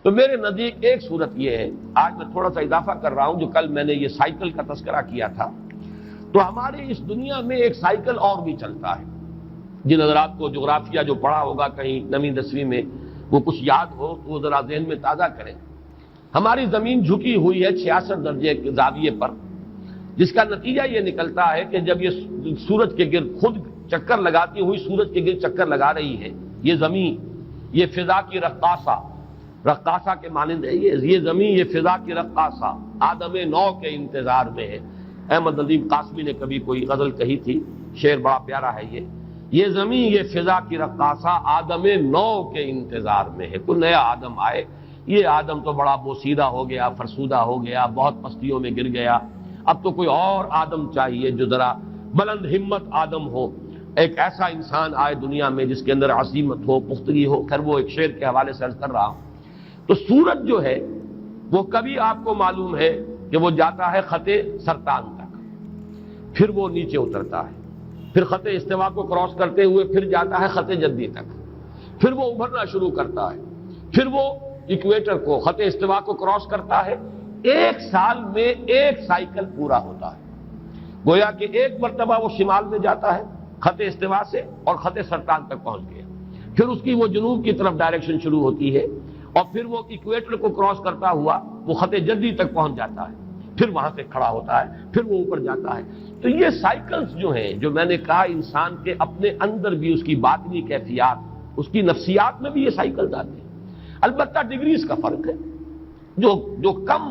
تو میرے نزدیک ایک صورت یہ ہے، آج میں تھوڑا سا اضافہ کر رہا ہوں، جو کل میں نے یہ سائیکل کا تذکرہ کیا تھا، تو ہماری اس دنیا میں ایک سائیکل اور بھی چلتا ہے۔ جن حضرات کو جغرافیہ جو پڑھا ہوگا کہیں 9ویں 10ویں میں، وہ کچھ یاد ہو تو وہ ذرا ذہن میں تازہ کریں۔ ہماری زمین جھکی ہوئی ہے 66 درجے کے زاویے پر، جس کا نتیجہ یہ نکلتا ہے کہ جب یہ سورج کے گرد خود چکر لگاتی ہوئی سورج کے گرد چکر لگا رہی ہے یہ زمین، یہ فضا کی رقاصہ کے مانند ہے یہ زمین، یہ فضا کی رقاصہ آدم نو کے انتظار میں ہے۔ احمد ندیم قاسمی نے کبھی کوئی غزل کہی تھی، شعر بڑا پیارا ہے یہ زمین یہ فضا کی رقاصہ آدم نو کے انتظار میں ہے۔ کوئی نیا آدم آئے، یہ آدم تو بڑا بوسیدہ ہو گیا، فرسودہ ہو گیا، بہت پستیوں میں گر گیا، اب تو کوئی اور آدم چاہیے جو ذرا بلند ہمت آدم ہو، ایک ایسا انسان آئے دنیا میں جس کے اندر عزیمت ہو، پختگی ہو۔ خیر وہ ایک شعر کے حوالے سے عرض کر رہا ہوں۔ تو سورج جو ہے وہ کبھی آپ کو معلوم ہے کہ وہ جاتا ہے خط سرطان تک، پھر وہ نیچے اترتا ہے، پھر خط استوا کو کراس کرتے ہوئے پھر جاتا ہے خط جدی تک، پھر وہ ابھرنا شروع کرتا ہے، پھر وہ ایکویٹر کو خط استوا کو کراس کرتا ہے۔ ایک سال میں ایک سائیکل پورا ہوتا ہے، گویا کہ ایک مرتبہ وہ شمال میں جاتا ہے خط استوا سے اور خط سرطان تک پہنچ گیا، پھر اس کی وہ جنوب کی طرف ڈائریکشن شروع ہوتی ہے، اور پھر وہ ایکویٹر کو کراس کرتا ہوا وہ خط جدی تک پہنچ جاتا ہے، پھر وہاں سے کھڑا ہوتا ہے، پھر وہ اوپر جاتا ہے۔ تو یہ سائیکلز جو ہیں، جو میں نے کہا انسان کے اپنے اندر بھی اس کی باطنی کیفیات، اس کی نفسیات میں بھی یہ سائیکلز آتے ہیں۔ البتہ ڈگریز کا فرق ہے، جو کم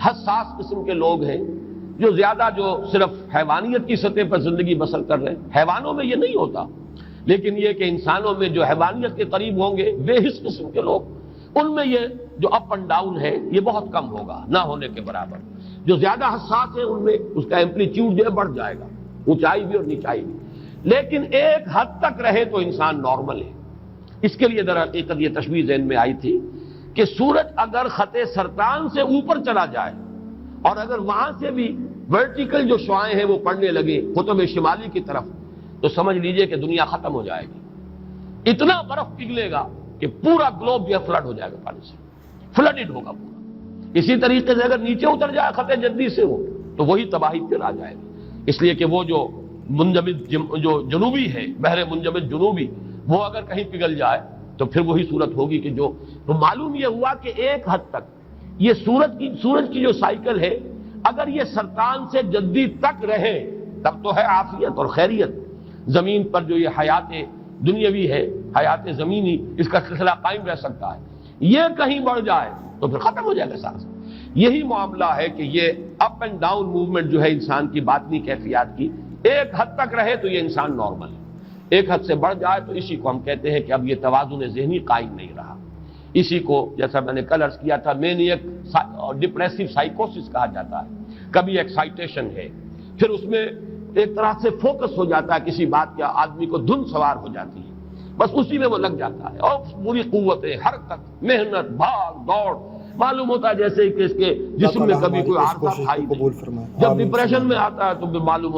حساس قسم کے لوگ ہیں، جو زیادہ جو صرف حیوانیت کی سطح پر زندگی بسر کر رہے ہیں، حیوانوں میں یہ نہیں ہوتا، لیکن یہ کہ انسانوں میں جو حیوانیت کے قریب ہوں گے بے حس قسم کے لوگ، ان میں یہ جو اپ اینڈ ڈاؤن ہے یہ بہت کم ہوگا، نہ ہونے کے برابر۔ جو زیادہ حساس ہے ان میں اس کا ایمپلیٹیوڈ جو ہے بڑھ جائے گا، اونچائی بھی اور نیچائی بھی، لیکن ایک حد تک رہے تو انسان نارمل ہے۔ اس کے لیے درحقیقت یہ تشبیہ ذہن میں آئی تھی کہ سورج اگر خط سرطان سے اوپر چلا جائے اور اگر وہاں سے بھی ورٹیکل جو شعاعیں ہیں وہ پڑنے لگے قطب شمالی کی طرف، تو سمجھ لیجئے کہ دنیا ختم ہو جائے گی۔ اتنا برف پگھلے گا کہ پورا گلوب جو ہے فلڈ ہو جائے گا، پانی سے فلڈڈ ہوگا پورا۔ اسی طریقے سے اگر نیچے اتر جائے خط جدی سے ہو تو وہی تباہی پھر آ جائے گی، اس لیے کہ وہ جو منجمد جو جنوبی ہے، بحر منجمد جنوبی، وہ اگر کہیں پگھل جائے تو پھر وہی صورت ہوگی کہ جو تو معلوم یہ ہوا کہ ایک حد تک یہ سورج کی جو سائیکل ہے، اگر یہ سرطان سے جدی تک رہے تب تو ہے عافیت اور خیریت۔ زمین پر جو یہ حیات دنیاوی ہے، حیات زمینی، اس کا سلسلہ قائم رہ سکتا ہے۔ یہ کہیں بڑھ جائے تو پھر ختم ہو جائے گا سارا۔ یہی معاملہ ہے کہ یہ اپ اینڈ ڈاؤن موومنٹ جو ہے انسان کی باطنی کیفیات کی، ایک حد تک رہے تو یہ انسان نارمل ہے، ایک حد سے بڑھ جائے تو اسی کو ہم کہتے ہیں کہ اب یہ توازن ذہنی قائم نہیں رہا۔ اسی کو جیسا میں نے کل عرض کیا تھا مینیک اور ڈپریسو سائیکوسس کہا جاتا ہے۔ کبھی ایکسائٹیشن ہے، پھر اس میں ایک طرح سے فوکس ہو جاتا ہے کسی بات کا، آدمی کو دھن سوار ہو جاتی ہے، بس اسی میں وہ لگ جاتا ہے، اور پوری قوتیں، حرکت، محنت، بھاگ دوڑ، معلوم ہوتا ہے جیسے کہ اس کے جسم میں کبھی کوئی عارضہ تھا ہی نہیں۔ جب ڈپریشن میں آتا ہے تو معلوم